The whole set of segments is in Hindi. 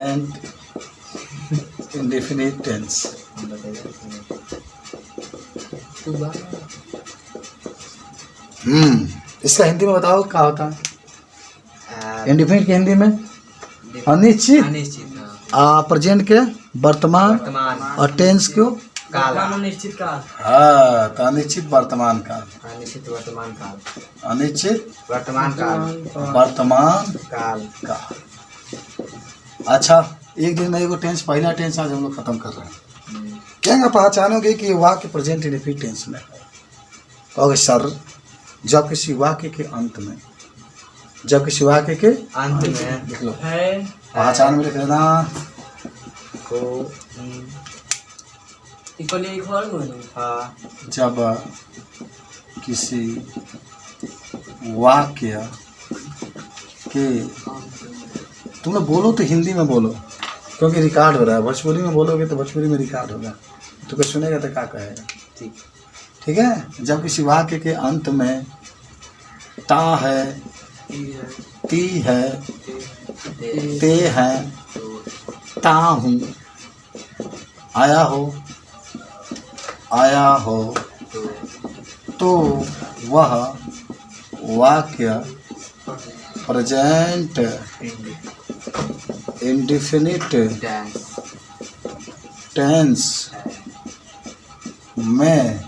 And indefinite tense. इसका हिंदी में बताओ क्या होता है? इंडेफिनिट की हिंदी में अनिश्चित, प्रेजेंट के वर्तमान, और टेंस क्यों काल, अनिश्चित काल। हाँ, तो अनिश्चित वर्तमान काल, अनिश्चित वर्तमान काल, अनिश्चित वर्तमान काल, वर्तमान काल। अच्छा, एक दिन में एगो टेंस, पहला टेंस आज हम लोग खत्म कर रहे हैं। क्या पहचानोगे कि वाक्य प्रेजेंट इंडेफिनिट टेंस में है? कहोगे सर, जब किसी वाक्य के अंत में, जब किसी वाक्य के अंत में लिख लो, है, पहचान में लिख लेना को, हाँ, जब किसी वाक्य के, तुम लोग बोलो तो हिंदी में बोलो क्योंकि रिकॉर्ड हो रहा है। भोजपुरी में बोलोगे तो भोजपुरी में रिकॉर्ड होगा, तो कोई सुनेगा तो क्या कहेगा? ठीक, ठीक है। जब किसी वाक्य के अंत में ता है, ती है, ते है, ता हूँ, आया हो, तो वह वाक्य प्रेजेंट इंडेफिनिट टेंस में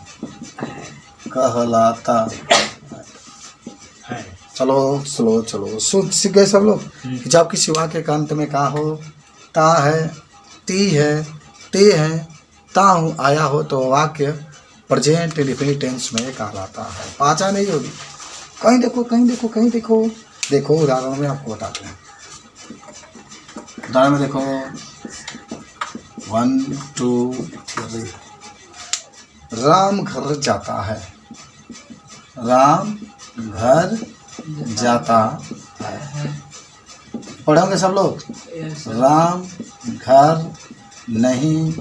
कहलाता है। चलो सीख गए सब लोग कि जब किसी वाक्य के अंत में का हो, ता है, ती है, ते है, ता हूँ, आया हो, तो वाक्य प्रेजेंट इंडेफिनिट टेंस में कहलाता है। पहचान नहीं होगी? कहीं देखो, देखो उदाहरण में आपको बताते हैं। उदाहरण में देखो, 1 2 3। राम घर जाता है, राम घर जाता है। पढ़ोगे सब लोग? राम घर नहीं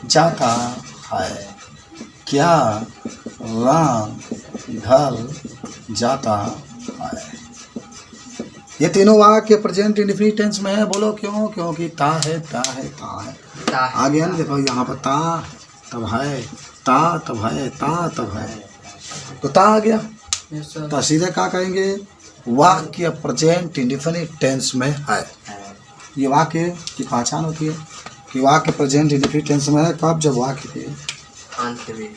जाता है। क्या राम घर जाता है? ये तीनों वाक्य प्रेजेंट इंडेफिनिट टेंस में है। बोलो क्यों? क्योंकि ता है। आ गया ना? देखो यहाँ पर ता तब है, ता तब है, ता तब है, तो ता आ गया। तो सीधे क्या कहेंगे? वाक्य प्रेजेंट इंडेफिनिट टेंस में है। ये वाक्य की पहचान होती है कि वाक्य प्रेजेंट इंडेफिनिट टेंस में है कब? जब वाक्य के अंत में।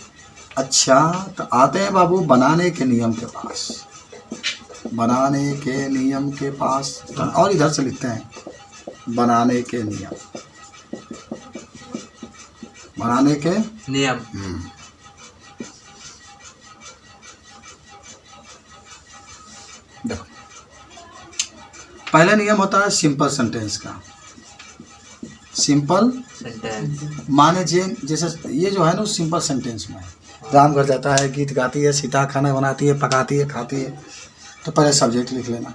अच्छा, तो आते हैं बाबू बनाने के नियम के पास। बनाने के नियम के पास, और इधर से लिखते हैं बनाने के नियम, बनाने के नियम। देखो, पहला नियम होता है सिंपल सेंटेंस का। सिंपल सेंटेंस माने जैसे ये जो है ना, सिंपल सेंटेंस में राम घर जाता है, गीत गाती है, सीता खाना बनाती है, पकाती है, खाती है। तो पहले सब्जेक्ट लिख लेना।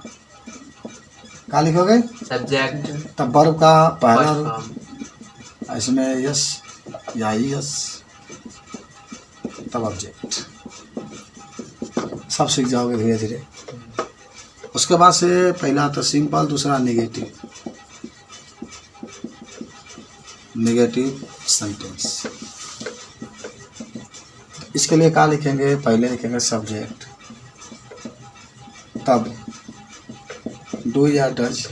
क्या लिखोगे? सब्जेक्ट। तब वर्ब का पहला रूप, इसमें यस या यस, तब ऑब्जेक्ट। सब सीख जाओगे धीरे धीरे। उसके बाद से पहला तो सिंपल, दूसरा नेगेटिव सेंटेंस। इसके लिए क्या लिखेंगे? पहले लिखेंगे सब्जेक्ट, तब डू या डज,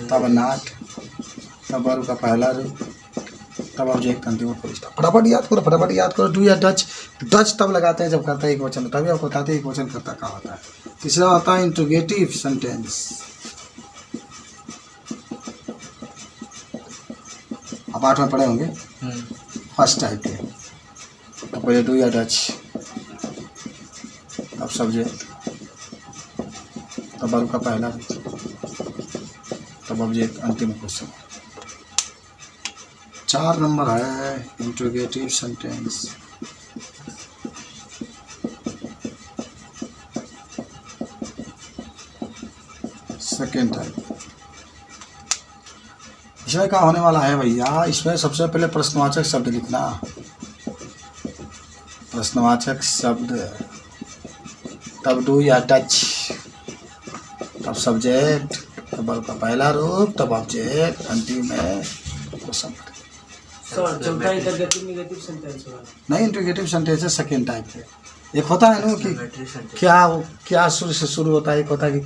तब नॉट, तब वर्ब का पहला रूप, तब ऑब्जेक्ट, अंतिम फुल स्टॉप। फटाफट याद करो। डू या डज, डज तब लगाते हैं जब करता है एक वचन, तभी आपको बताते हैं एक वचन करता क्या होता है। तीसरा होता है इंट्रोगेटिव सेंटेंस। आप 8 में पढ़े होंगे, फर्स्ट टाइप के। तो पहले डू या डज, तब सब्जेक्ट, तब वर्ब का पहला, तब ऑब्जेक्ट, अंतिम क्वेश्चन। 4 नंबर है इंट्रोगेटिव सेंटेंस। Second type. इसमें क्या होने वाला है भैया? इसमें सबसे पहले प्रश्नवाचक शब्द लिखना। प्रश्नवाचक शब्द, तब डू या टच, तब सब्जेक्ट, तब वर्ब का पहला रूप, तब ऑब्जेक्ट, अंतिम में क्वेश्चन मार्क। सर चौथा इंटरगेटिव नेगेटिव सेंटेंस होगा। नहीं, इंटरगेटिव सेंटेंस है सेकेंड टाइप है। एक होता है ना कि एक्सक्लेमेटरी सेंटेंस। क्या शुरू से शुरू होता है, एक होता है कि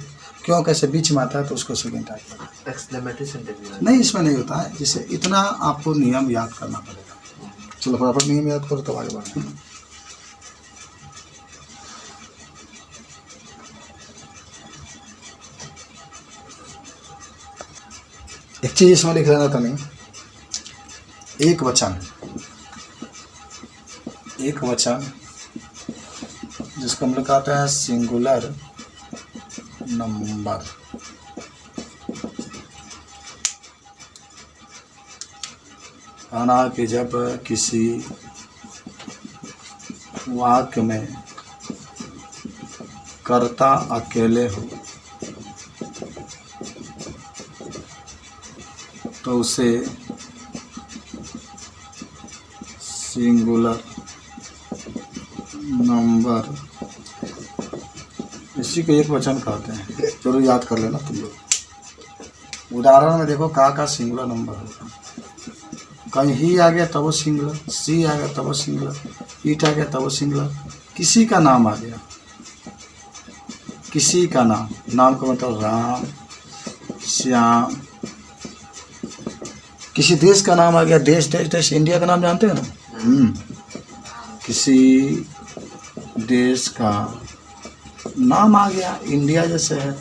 क्यों कैसे बीच में आता है, तो उसको सेकेंड टाइप है। एक्सक्लेमेटरी सेंटेंस नहीं, इसमें नहीं होता है। जैसे इतना आपको नियम याद करना पड़ेगा। चलो फटाफट नियम याद करो तब आगे बढ़ो। एक चीज इसमें लिख लेना था, नहीं, एक वचन जिसको हम लोग कहते हैं सिंगुलर नंबर। माना कि जब किसी वाक्य में कर्ता अकेले हो तो उसे सिंगुलर नंबर, इसी को एक वचन कहते हैं। चलो याद कर लेना तुम लोग। उदाहरण में देखो का सिंगुलर नंबर होगा। कहीं ही आ गया तब वो सिंगुलर, सी आ गया तब वो सिंगुलर, ईट आ गया तब वो सिंगुलर। किसी का नाम आ गया, किसी का नाम का मतलब राम, श्याम। किसी देश का नाम आ गया, देश इंडिया का नाम जानते हैं ना। किसी देश का नाम आ गया, इंडिया जैसे है,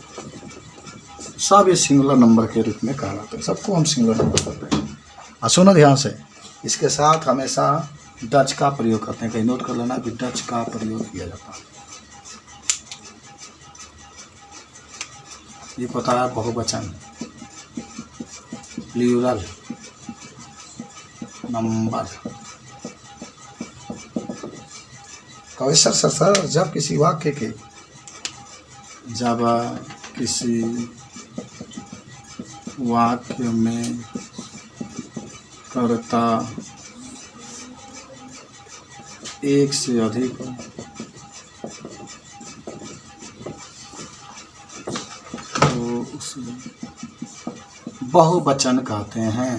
सब ये सिंगुलर नंबर के रूप में कहलाते हैं। सबको हम सिंगुलर नंबर कहते हैं। सुनो ध्यान से, इसके साथ हमेशा डच का प्रयोग करते हैं। कहीं नोट कर लेना कि डच का प्रयोग किया जाता है। ये पता है बहुवचन, प्लूरल नंबर। कभी सर जब किसी वाक्य में कर्ता एक से अधिक हो तो उसे बहुवचन कहते हैं।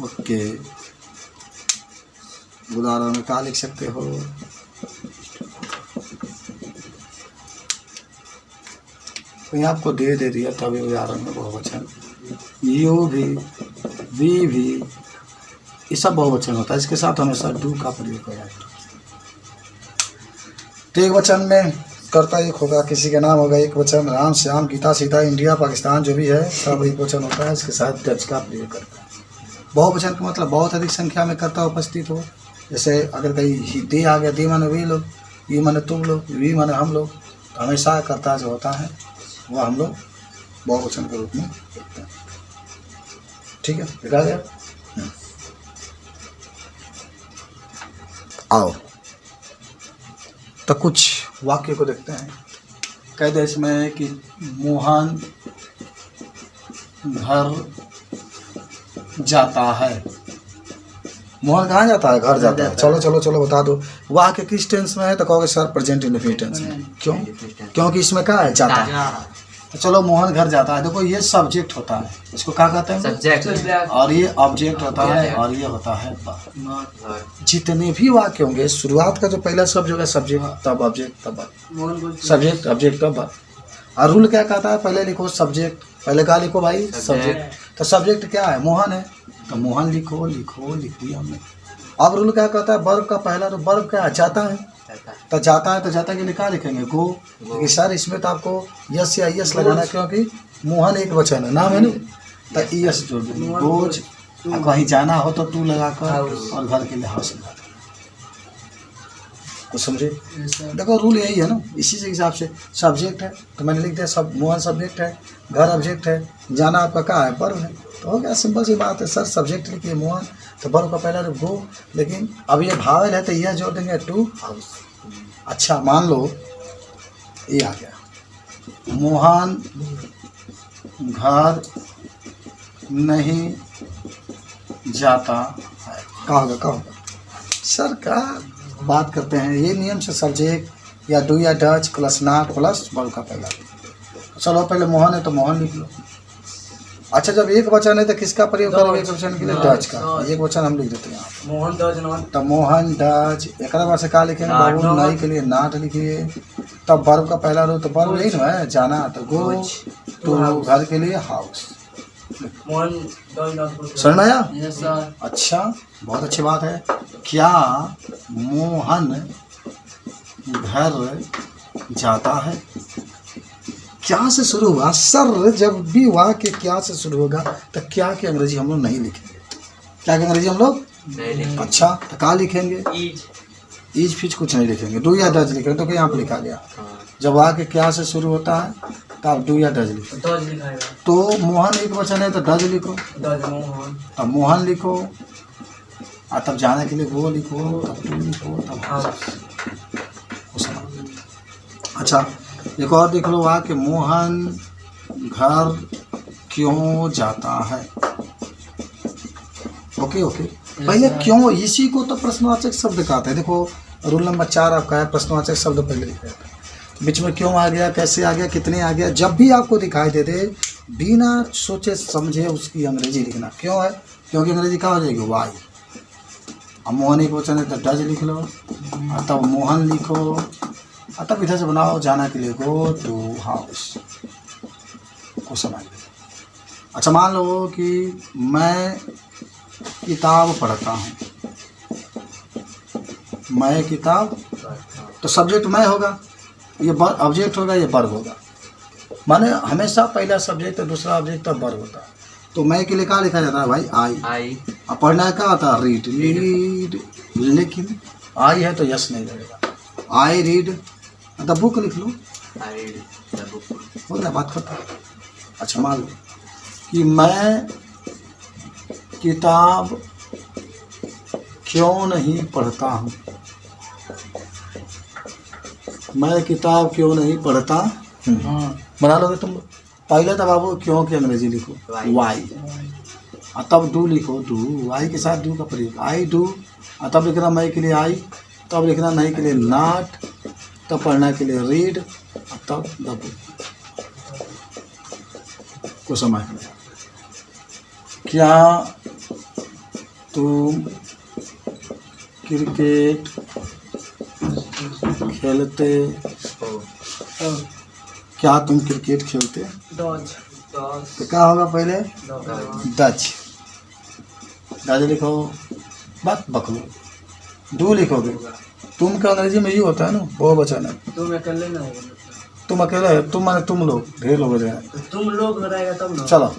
ओके, उदाहरण में क्या लिख सकते हो? कहीं आपको दे दिया तभी उदाहरण में बहुवचन। यू भी, वी भी, ये सब बहुवचन होता है। इसके साथ हमेशा डू का प्रयोग किया जाएगा। तो एक वचन में कर्ता एक होगा, किसी का नाम होगा एक वचन, राम, श्याम, गीता, सीता, इंडिया, पाकिस्तान, जो भी है सब एक वचन होता है। इसके साथ डच का प्रयोग करता है। बहुवचन का मतलब बहुत अधिक संख्या में कर्ता उपस्थित हो। जैसे अगर कहीं दे आ गया, दे माने वे लोग, ये माने तुम लोग, वी माने हम लोग, तो हमेशा कर्ता जो होता है वह हम लोग बहुवचन के रूप में देखते हैं। ठीक है, लिखा गया। आओ तो कुछ वाक्य को देखते हैं। कई देश में कि मोहन घर जाता है। मोहन कहाँ जाता है? घर जाता है। चलो बता दो। वाक्य किस टेंस में है? तो कहोगे सर प्रेजेंट इंडेफिनिट टेंस में। क्यों? क्योंकि इसमें क्या है? जाता है। तो चलो मोहन घर जाता है। देखो ये सब्जेक्ट होता है, इसको क्या कहते हैं? सब्जेक्ट। और ये ऑब्जेक्ट होता है और ये होता है वर्ब। जितने भी वाक्य होंगे शुरुआत का जो पहला शब्द होगा सब्जेक्ट, तब ऑब्जेक्ट, तब वर्ब। सब्जेक्ट, ऑब्जेक्ट, तब वर्ब। और रूल क्या कहता है? पहले लिखो सब्जेक्ट, पहले क्या लिखो भाई? सब्जेक्ट। तो सब्जेक्ट क्या है? मोहन है, तो मोहन लिखो लिख दिया हमने। अब रूल क्या कहता है? वर्ब का पहला तो वर्ब क्या है? जाता है। तो जाता है, तो जाता के लिए क्या लिखेंगे? गो। लेकिन सर इसमें तो आपको यस या यस लगाना है, क्योंकि मोहन एक वचन है, नाम है ना, तो यस जोड़ देंगे। गोज। कहीं जाना हो तो टू लगाकर, और घर के लिए हाउस लगा। कुछ समझे? देखो रूल यही है ना। इसी के हिसाब से सब्जेक्ट है तो मैंने लिख दिया सब, मोहन सब्जेक्ट है, घर ऑब्जेक्ट है, जाना आपका क्या है? वर्ब है। तो हो गया, सिंपल सी बात है। सर सब्जेक्ट लिखिए मोहन, तो वर्ब का पहला रूप गो। लेकिन अब ये भावल है तो यह जोड़ देंगे टू हाउस। अच्छा मान लो ये आ गया, मोहन घर नहीं जाता है। क्या होगा? सर का बात करते हैं ये नियम से सब्जेक्ट या डू या Dutch plus not plus verb का पहला। चलो पहले मोहन है तो मोहन लिख लो। अच्छा जब एक वचन है तो किसका प्रयोग करोगे एक वचन के लिए? डज का। एक वचन हम लिख देते हैं यहाँ पे। Mohan does not. तब मोहन डज एक बार से क्या लिखेंगे बाबू? नहीं के लिए नाट लिखिए। तब वर्ब का पहला रो तो वर्ब यही ना है, जाना। तो गो टू घर के लिए हाउस। Mohan does not. समझ में आया? Yes sir. अच्छा बहुत अच्छी बात है। क्या मोहन घर जाता है? क्या से शुरू हुआ सर? जब भी वाक्य क्या से शुरू होगा तो क्या की अंग्रेजी हम लोग नहीं लिखेंगे। क्या की अंग्रेजी हम लोग नहीं लिखेंगे। अच्छा तो क्या लिखेंगे? ईज। ईज फिज कुछ नहीं लिखेंगे। डू या डज लिखेंगे। तो यहाँ पे लिखा गया हाँ। जब वाक्य क्या से शुरू होता है तो आप डू या डज लिखो। डज लिखाएगा। तो मोहन एक वचन है तो डज लिखो। डज मोहन। तब मोहन लिखो और तब जाने के लिए वो लिखो, तब टू लिखो, तब हाउस। अच्छा एक और देख लो कि मोहन घर क्यों जाता है? ओके ओके पहले क्यों, इसी को तो प्रश्नवाचक शब्द कहते हैं। देखो रूल नंबर 4 आपका है, प्रश्नवाचक शब्द पहले लिखा है। बीच में क्यों आ गया, कैसे आ गया, कितने आ गया, जब भी आपको दिखाई दे दे बिना सोचे समझे उसकी अंग्रेजी लिखना। क्यों है? क्योंकि अंग्रेजी क्या हो जाएगी? वाई। अब मोहन एक वचन है तो डज लिख लो और तब मोहन लिखो और तब इधर से बनाओ जाना के लिए गो टू हाउस को समझ लो। अच्छा मान लो कि मैं किताब पढ़ता हूँ। मैं किताब तो सब्जेक्ट मैं होगा, ये ऑब्जेक्ट होगा, ये वर्ब होगा। माने हमेशा पहला सब्जेक्ट तो दूसरा ऑब्जेक्ट तो वर्ब होता है। तो मैं के लिए क्या लिखा जाता है भाई? आई। अब पढ़ना क्या होता है? रीड। रीड लेकिन आई है तो यस नहीं लगेगा। आई रीड द बुक लिख लो। I read the book. हो गया बात खत्म। अच्छा मान लो कि मैं किताब क्यों नहीं पढ़ता हूँ। मैं किताब क्यों नहीं पढ़ता हूँ। बना लोगे तुम? पहले तो बाबू क्यों की अंग्रेजी लिखो वाई और तब डू लिखो। डू वाई के साथ डू का प्रयोग। आई डू और तब लिखना मैं के लिए आई, तब लिखना नहीं के लिए नॉट, तब पढ़ना के लिए रीड और तब द बुक को समझ। क्या तुम क्रिकेट खेलते? क्या तुम क्रिकेट खेलते? डज। तो क्या होगा पहले? डच। डच लिखो, बात बकलो। डू लिखोगे। तुम का अंग्रेजी में ये होता है ना, वो वचन है। तुम अकेले ना है। तुम अकेले है, तुम माने तुम लोग, ढेर लोग हो जाए। तो तुम लोग रहेगा तब ना। चलो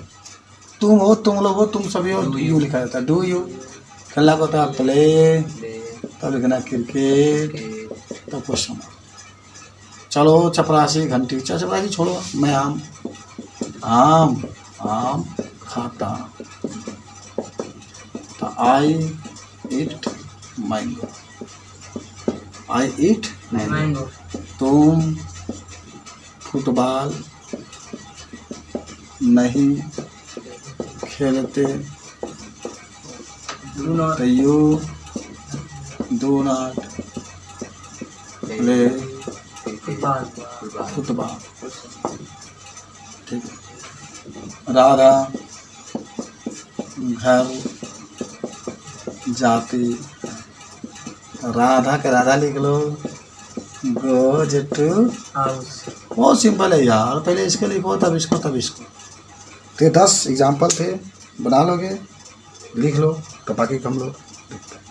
तुम हो, तुम लोग हो, तुम सभी हो, यू लिखा जाता है। डू यू खेलना को होता है प्ले, तब लिखना क्रिकेट, तब क्वेश्चन। चलो चपरासी घंटी, चपरासी छोड़ो। मैं आम आम आम खाता। तो I eat mango. I eat mango. तुम फुटबॉल नहीं खेलते। तो you do not play football. ठीक है। राधा घर जाती। राधा के राधा लिख लो। Goes to house. बहुत सिंपल है यार, पहले इसको लिखो तब इसको तब इसको। तो 10 एग्जाम्पल थे, बना लोगे, लिख लो तो बाकी हम लोग देखते हैं।